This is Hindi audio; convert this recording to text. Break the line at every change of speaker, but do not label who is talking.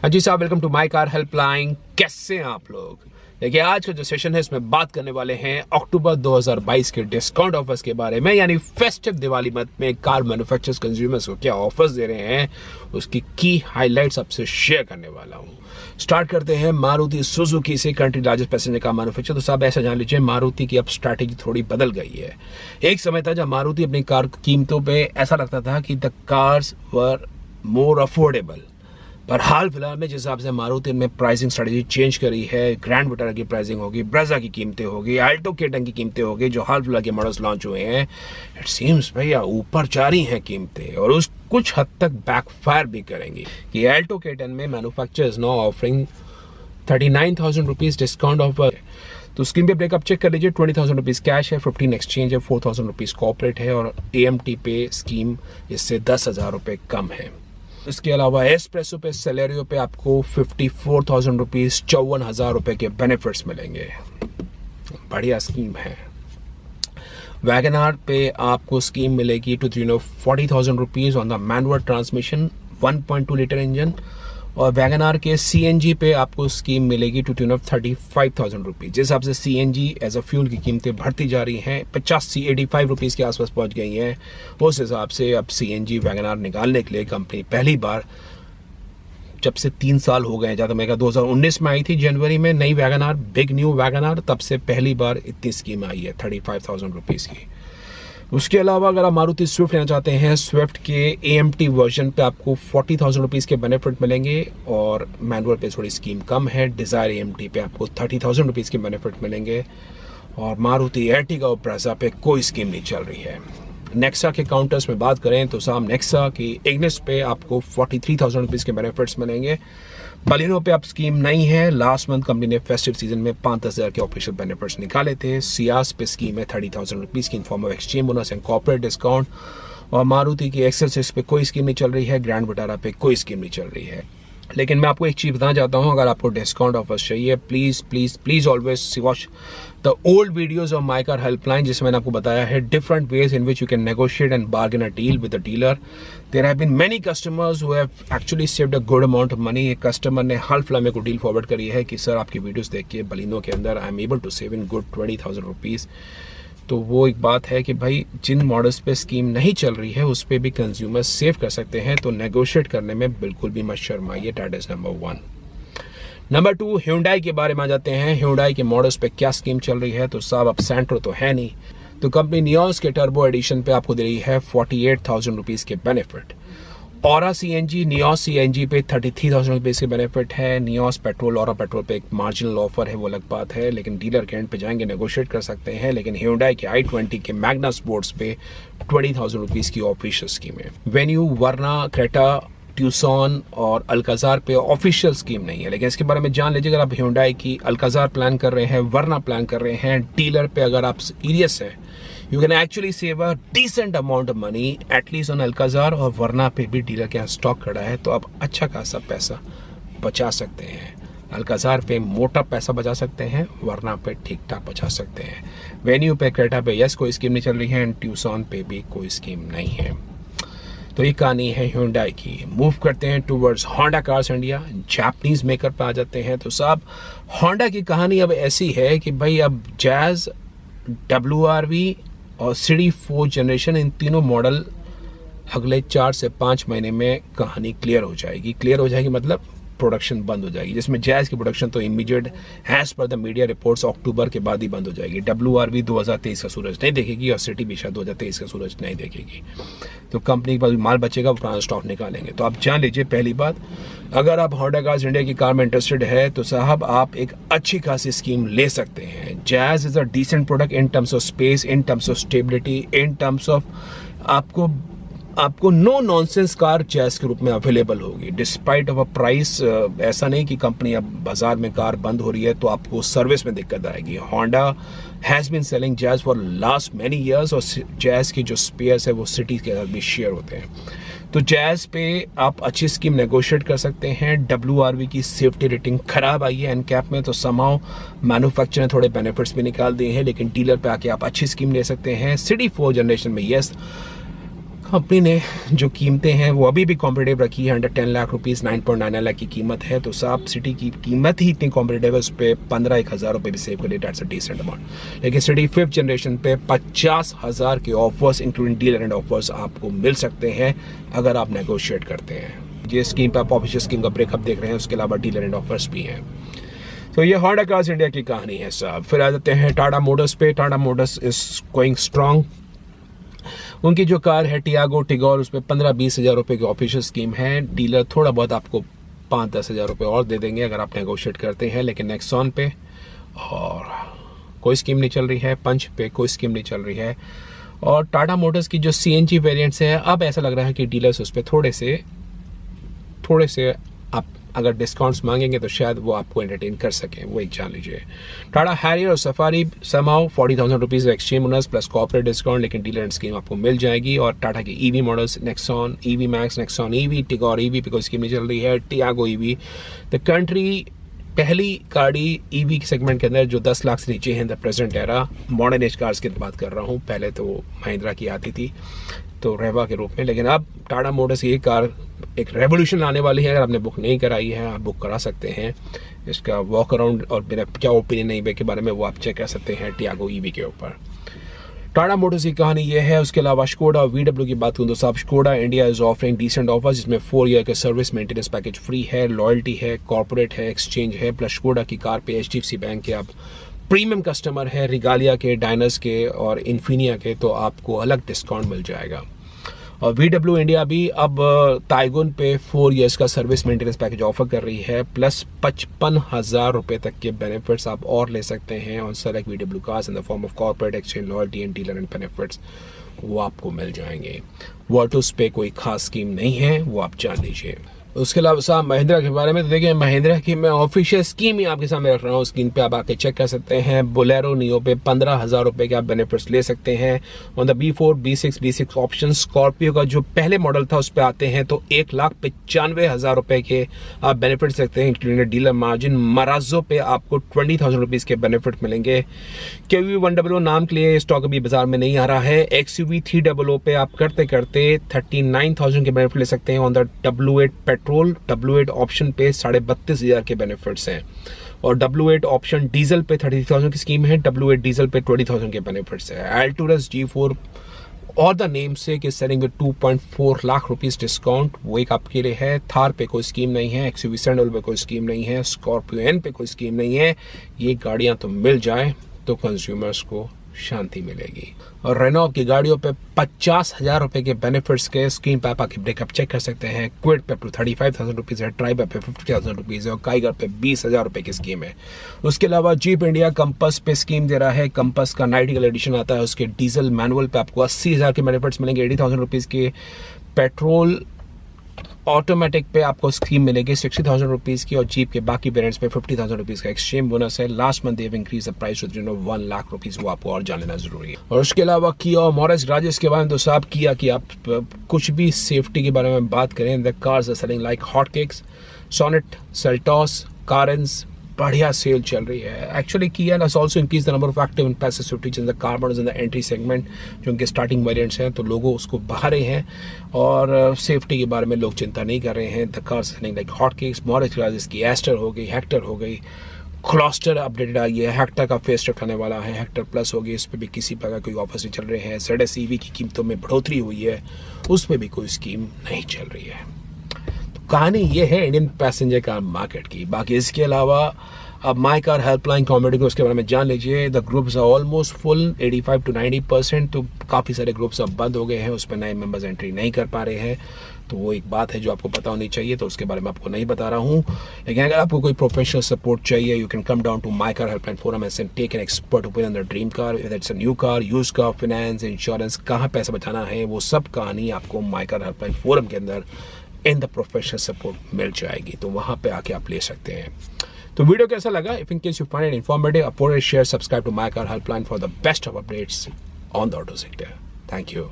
हाँ जी साहब, welcome to my car helpline. कैसे हैं आप लोग? देखिए, आज का जो सेशन है इसमें बात करने वाले हैं अक्टूबर 2022 के डिस्काउंट ऑफर्स के बारे में, यानी फेस्टिव दिवाली मंथ में कार मैन्युफैक्चरर्स कंज्यूमर्स को क्या ऑफर्स दे रहे हैं, उसकी की हाइलाइट्स आपसे शेयर करने वाला हूँ। स्टार्ट करते हैं मारुति सुजुकी से, country largest passenger car manufacture. तो साहब ऐसा जान लीजिए, मारुति की अब स्ट्रैटेजी थोड़ी बदल गई है। एक समय था जब मारुति अपनी कार कीमतों पर ऐसा लगता था कि the cars were more affordable, पर हाल फिलहाल में जिस हिसाब से मारुति ने प्राइसिंग स्ट्रेटजी चेंज करी है, ग्रैंड विटारा की प्राइसिंग होगी, ब्रेजा की कीमतें होगी, अल्टो केटन की कीमतें होगी, जो हाल फिलहाल के मॉडल्स लॉन्च हुए हैं, इट सीम्स भैया ऊपर जा रही हैं कीमतें, और उस कुछ हद तक बैकफायर भी करेंगी। कि अल्टो केटन में manufacturers now offering 39,000 rupees discount offer. तो स्क्रीन पे ब्रेकअप चेक कर लीजिए। 20,000 रुपीज कैश है, 15 एक्सचेंज है, 4,000 रुपीज कॉर्पोरेट है, और AMT पे स्कीम इससे 10,000 रुपये कम है। इसके अलावा एस्प्रेसो पे, सेलेरियो पे आपको 54,000 रुपीज, 54,000 रुपये के बेनिफिट्स मिलेंगे। बढ़िया स्कीम है। वैगनआर पे आपको स्कीम मिलेगी to 40,000 rupees on the manual transmission 1.2 litre engine, और वैगनआर के CNG पे आपको स्कीम मिलेगी टू 35,000 रुपीज। जिस हिसाब से CNG एज अ फ्यूल की कीमतें बढ़ती जा रही हैं, 85 रुपीज़ के आसपास पहुंच गई हैं, उस हिसाब से अब CNG वैगनआर निकालने के लिए कंपनी पहली बार, जब से 3 साल हो गए, ज़्यादा मेगा 2019 में आई थी जनवरी में नई वैगनआर, बिग न्यू वैगनआर, तब से पहली बार इतनी स्कीम आई है 35,000 रुपीज़ की। उसके अलावा अगर आप मारुति स्विफ्ट लेना चाहते हैं, स्विफ्ट के AMT वर्जन पे आपको 40,000 रुपीज़ के बेनिफिट मिलेंगे, और मैनुअल पे थोड़ी स्कीम कम है। डिज़ायर AMT पे आपको 30,000 रुपीज़ के बेनिफिट मिलेंगे, और मारुति एर्टिगा और ब्रेजा पे कोई स्कीम नहीं चल रही है। नेक्सा के काउंटर्स में बात करें तो साहब नेक्सा की इग्निस पे आपको 43,000 रुपीज़ के बेनिफिट्स मिलेंगे। बलिनो पे आप स्कीम नहीं है। लास्ट मंथ कंपनी ने फेस्टिव सीजन में 5,000 के ऑफिशियल बेनिफिट्स निकाले थे। सियास पे स्कीम है 30,000 रुपीज़ की in form of exchange bonus and corporate discount, और मारुति की एक्सेल पे कोई स्कीम नहीं चल रही है। ग्रैंड विटारा पे कोई स्कीम नहीं चल रही है। लेकिन मैं आपको एक चीज़ बताना चाहता हूँ, अगर आपको डिस्काउंट ऑफर्स चाहिए, please please please always watch the old videos of my car helpline, जिसमें मैंने आपको बताया है different ways in which you can negotiate and bargain a deal with the dealer. There have been many customers who have actually saved a good amount of money. एक कस्टमर ने हाल फिलहाल में को डील फॉरवर्ड करी है कि सर आपकी वीडियोज़ देख के बलिनो के अंदर I am able to save in good 20,000 rupees. तो वो एक बात है कि भाई जिन मॉडल्स पे स्कीम नहीं चल रही है उस पर भी कंज्यूमर सेव कर सकते हैं, तो नेगोशिएट करने में बिल्कुल भी मत शर्माइए। That is number 1। Number 2, Hyundai के बारे में आ जाते हैं। Hyundai के मॉडल्स पे क्या स्कीम चल रही है? तो साहब अब सेंट्रो तो है नहीं, तो कंपनी नियोस के टर्बो एडिशन पे आपको दे रही है 48,000 रुपीज़ के बेनिफिट। औरा CNG, नियोस CNG पे 33,000 रुपीज़ के बेनिफिट है। नियोस पेट्रोल, औरा पेट्रोल पे एक मार्जिनल ऑफर है, वो अलग बात है, लेकिन डीलर के एंड पे जाएंगे नेगोशिएट कर सकते हैं। लेकिन Hyundai के i20 के मैग्ना स्पोर्ट्स पे 20,000 रुपीज़ की ऑफिशियल स्कीम है। वेन्यू, वर्ना, क्रेटा, ट्यूसॉन और अल्काजार पे ऑफिशियल स्कीम नहीं है, लेकिन इसके बारे में जान लीजिए। अगर आप Hyundai की अल्काजार प्लान कर रहे हैं, वर्ना प्लान कर रहे हैं, डीलर पे अगर आप सीरियस हैं, you can actually save a decent amount of money at least on Alcazar, और वर्ना पे भी डीलर के यहाँ स्टॉक खड़ा है, तो आप अच्छा खासा पैसा बचा सकते हैं। अल्काजार पे मोटा पैसा बचा सकते हैं, वर्ना पे ठीक ठाक बचा सकते हैं। वेन्यू पे, क्रेटा पे यस कोई स्कीम नहीं चल रही है, एंड ट्यूसॉन पे भी कोई स्कीम नहीं है। तो ये कहानी है Hyundai की। मूव करते हैं towards Honda cars India, Japanese maker पे आ जाते हैं। तो साहब होंडा की कहानी अब ऐसी है कि भाई अब जैज, WRV और CD 4 जनरेशन, इन तीनों मॉडल अगले 4 से 5 महीने में कहानी क्लियर हो जाएगी। क्लियर हो जाएगी मतलब प्रोडक्शन बंद हो जाएगी, जिसमें जैज की प्रोडक्शन तो immediate as per the media reports अक्टूबर के बाद ही बंद हो जाएगी। WRV 2023 का सूरज नहीं देखेगी, और सिटी भी शायद 2023 का सूरज नहीं देखेगी। तो कंपनी के पास माल बचेगा, वो पुराना स्टॉक निकालेंगे। तो आप जान लीजिए, पहली बात, अगर आप होंडा कार्स इंडिया की कार में इंटरेस्टेड है तो साहब आप एक अच्छी खासी स्कीम ले सकते हैं। Jazz is a decent product in terms of space, in terms of stability, in terms of आपको नो नॉनसेंस कार जैज के रूप में अवेलेबल होगी डिस्पाइट ऑफ अ प्राइस। ऐसा नहीं कि कंपनी अब बाजार में कार बंद हो रही है तो आपको सर्विस में दिक्कत आएगी। Honda has been selling Jazz for last many years, और जैज की जो स्पेयर्स है वो सिटी के अंदर भी शेयर होते हैं। तो जैज पे आप अच्छी स्कीम नेगोशिएट कर सकते हैं। WRV की सेफ्टी रेटिंग खराब आई है एनकैप में, तो समाओ मैन्युफैक्चर ने थोड़े बेनिफिट्स भी निकाल दिए हैं, लेकिन डीलर पे आके आप अच्छी स्कीम ले सकते हैं। CD 4 जनरेशन में यस कंपनी ने जो कीमतें हैं वो अभी भी कॉम्पिटेटिव रखी है। अंडर 10 लाख रुपीज़ 9.99 लाख की कीमत है। तो साहब सिटी की कीमत ही इतनी कॉम्पिटेटिव है, उस पर 15,000 रुपये भी सेव कर लिए, डेट्स अ डिसेंट अमाउंट। लेकिन सिटी 5th जनरेशन पे 50,000 के offers including dealer and offers आपको मिल सकते हैं अगर आप नेगोशिएट करते हैं। ये स्कीम पर आप ऑफिशियल स्कीम का ब्रेकअप देख रहे हैं, उसके अलावा डीलर एंड ऑफर्स भी हैं। तो ये होंडा कार्स इंडिया की कहानी है साहब। फिर आ जाते हैं टाटा मोटर्स पे। Tata Motors is going strong. उनकी जो कार है टियागो टिगोर, उस पर 15-20 हज़ार रुपये की ऑफिशियल स्कीम है। डीलर थोड़ा बहुत आपको 5-10 हज़ार रुपये और दे देंगे अगर आप नेगोशिएट करते हैं। लेकिन नेक्सॉन पे और कोई स्कीम नहीं चल रही है, पंच पे कोई स्कीम नहीं चल रही है। और टाटा मोटर्स की जो CNG वेरिएंट्स है, अब ऐसा लग रहा है कि डीलर्स उस पर थोड़े से आप अगर डिस्काउंट्स मांगेंगे तो शायद वो आपको एंटरटेन कर सकें, वो एक जान लीजिए। टाटा हैरियर और सफारी समाओ 40,000 rupees exchange bonus plus corporate discount, लेकिन डीलर एंड स्कीम आपको मिल जाएगी। और टाटा के EV models Nexon EV max, Nexon EV, Tigor EV पे कोई स्कीम नहीं चल रही है। टियागो EV द कंट्री पहली गाड़ी EV सेगमेंट के अंदर जो 10 लाख से नीचे है the present era. Modern age cars की बात कर रहा हूँ, पहले तो महिंद्रा की आती थी तो रेवा के रूप में, लेकिन अब टाटा मोटर्स की कार एक रेवोल्यूशन लाने वाली है। अगर आपने बुक नहीं कराई है आप बुक करा सकते हैं। इसका वॉक अराउंड और मेरा क्या ओपिनियन है के बारे में वो आप चेक कर सकते हैं टियागो EV के ऊपर। टाटा मोटर्स की कहानी ये है। उसके अलावा स्कोडा और VW की बात करूँ तो साहब Skoda India is offering decent offer, जिसमें 4 ईयर के सर्विस मेंटेनेंस पैकेज फ्री है, लॉयल्टी है, कॉर्पोरेट है, एक्सचेंज है। प्लस स्कोडा की कार पे HDFC बैंक के आप प्रीमियम कस्टमर है, रिगालिया के, डायनस के और इन्फिनिया के, तो आपको अलग डिस्काउंट मिल जाएगा। और VW इंडिया भी अब टाइगोन पे 4 ईयर्स का सर्विस मेंटेनेंस पैकेज ऑफर कर रही है, प्लस 55,000 रुपये तक के बेनिफिट्स आप और ले सकते हैं on select VW cars in the form of corporate, exchange, loyalty and dealer and benefits, वो आपको मिल जाएंगे। वर्टूस पे कोई खास स्कीम नहीं है, वो आप जान लीजिए। उसके अलावा साहब महिंद्रा के बारे में तो देखिए, महिंद्रा की मैं ऑफिशियल स्कीम ही आपके सामने रख रहा हूँ। स्क्रीन पे आप आके चेक कर सकते हैं। बोलेरो नियो पे 15,000 रुपये के आप बेनिफिट्स ले सकते हैं on the B4, B6 option. Scorpio का जो पहले मॉडल था उस पर आते हैं तो 1,95,000 रुपये के आप बेनिफिट सकते हैं इंक्लूडिंग डीलर मार्जिन। मराजो पे आपको 20,000 रुपीज़ के बेनिफिट मिलेंगे। QV 100 नाम के लिए स्टॉक अभी बाजार में नहीं आ रहा है। XUV 300 पे आप करते 39,000 के बेनिफिट ले सकते हैं on the W8 petrol. W8 option पे 32,500 के बेनिफिट्स हैं और W8 ऑप्शन डीजल पे 30,000 की स्कीम है। W8 डीजल पे 20,000 के बेनिफिट्स है। Alturas G4 और द नेम से कि selling with 2.4 lakh rupees discount, वो एक आपके लिए है। थार पे कोई स्कीम नहीं है, XUV सैंडल पे कोई स्कीम नहीं है, स्कॉर्पियो N पे कोई स्कीम नहीं है। ये गाड़ियां तो मिल जाए तो कंज्यूमर्स को शांति मिलेगी। और रेनो की गाड़ियों पे 50,000 रुपये के बेनिफिट्स के स्क्रीन पे आप आके ब्रेकअप चेक कर सकते हैं। क्विड पे 35,000 रुपीज़ है, ट्राइबर पे 50,000 रुपीज़ है और काइगर पे 20,000 रुपये की स्कीम है। उसके अलावा जीप इंडिया कंपस पे स्कीम दे रहा है। कंपस का नाइटिंगेल एडिशन आता है, उसके डीजल मैनुअल पे आपको 80,000 के बेनिफिट्स मिलेंगे, 80,000 रुपीज़ के। पेट्रोल ऑटोमेटिक पे आपको स्कीम मिलेगी 60,000 रुपीज़ की और जीप के बाकी वेरिएंट्स पे 50,000 रुपीज़ का एक्सचेंज बोनस है। Last month they increase the price to 1 lakh rupees, वो आपको और जान लेना जरूरी है। और उसके अलावा किया और मॉरिस राजेश के बारे में तो साहब किया कि आप कुछ भी सेफ्टी के बारे में बात करें, the cars are selling like hot cakes. Sonet, Seltos, Carens बढ़िया सेल चल रही है। Actually Kia has also increase the number of active and passive swift in the car models in the entry segment, जो उनके स्टार्टिंग वेरिएंट्स हैं, तो लोगों उसको बाहर हैं और सेफ्टी के बारे में लोग चिंता नहीं कर रहे हैं। The car selling like hot cakes. Morris Rajesh की एस्टर हो गई, हेक्टर हो गई, क्लस्टर अपडेटेड आई है, हेक्टर का फेस शिफ्ट आने वाला है, हेक्टर प्लस होगी, इस पर भी किसी प्रकार कोई ऑफर्स नहीं चल रहे हैं। ZS EV की कीमतों में बढ़ोतरी हुई है, उस पर भी कोई स्कीम नहीं चल रही है। कहानी ये है इंडियन पैसेंजर कार मार्केट की। बाकी इसके अलावा अब माई कार हेल्पलाइन कॉमेडी को उसके बारे में जान लीजिए। The groups are almost full 85 to 90%, तो काफ़ी सारे ग्रुप्स अब बंद हो गए हैं, उस पर नए मेंबर्स एंट्री नहीं कर पा रहे हैं। तो वो एक बात है जो आपको पता होनी चाहिए, तो उसके बारे में आपको नहीं बता रहा हूँ। लेकिन अगर आपको कोई प्रोफेशनल सपोर्ट चाहिए, you can come down to my car helpline forum and take an expert opinion on the dream car, whether it's a new car, use car, finance, insurance, कहाँ पैसा बचाना है, वो सब कहानी आपको माई कार हेल्पलाइन फोरम के अंदर इन द प्रोफेशनल सपोर्ट मिल जाएगी, तो वहाँ पे आके आप ले सकते हैं। तो वीडियो कैसा लगा? If in case you find it informative, upload, share, subscribe to my car helpline for the best of updates on the auto sector. Thank you.